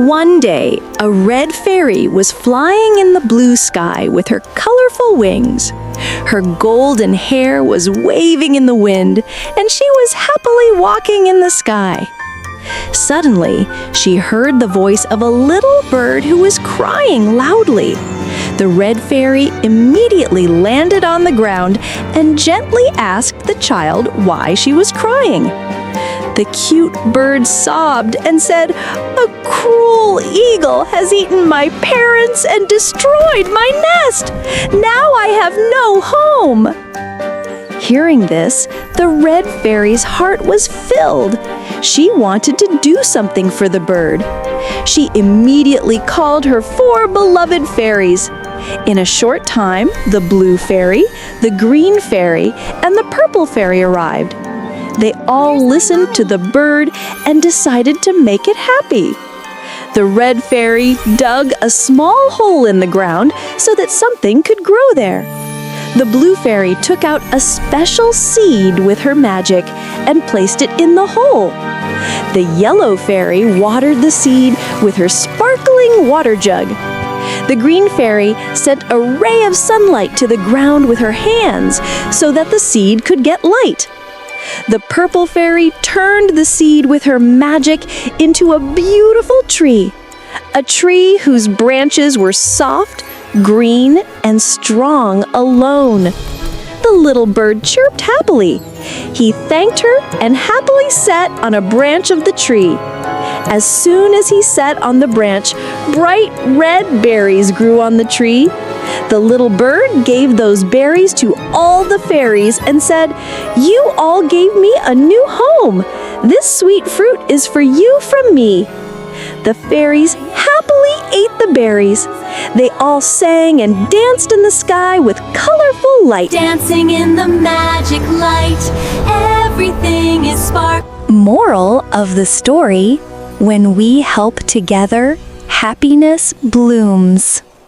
One day, a red fairy was flying in the blue sky with her colorful wings. Her golden hair was waving in the wind, and she was happily walking in the sky. Suddenly, she heard the voice of a little bird who was crying loudly. The red fairy immediately landed on the ground and gently asked the child why she was crying. The cute bird sobbed and said, "A cruel eagle has eaten my parents and destroyed my nest. Now I have no home." Hearing this, the red fairy's heart was filled. She wanted to do something for the bird. She immediately called her 4 beloved fairies. In a short time, the blue fairy, the green fairy, and the purple fairy arrived. They all listened to the bird and decided to make it happy. The red fairy dug a small hole in the ground so that something could grow there. The blue fairy took out a special seed with her magic and placed it in the hole. The yellow fairy watered the seed with her sparkling water jug. The green fairy sent a ray of sunlight to the ground with her hands so that the seed could get light. The purple fairy turned the seed with her magic into a beautiful tree, a tree whose branches were soft, green, and strong alone. The little bird chirped happily. He thanked her and happily sat on a branch of the tree. As soon as he sat on the branch, bright red berries grew on the tree. The little bird gave those berries to all the fairies and said, "You all gave me a new home. This sweet fruit is for you from me." The fairies happily ate the berries. They all sang and danced in the sky with colorful light. Dancing in the magic light, everything is spark. Moral of the story: when we help together, happiness blooms.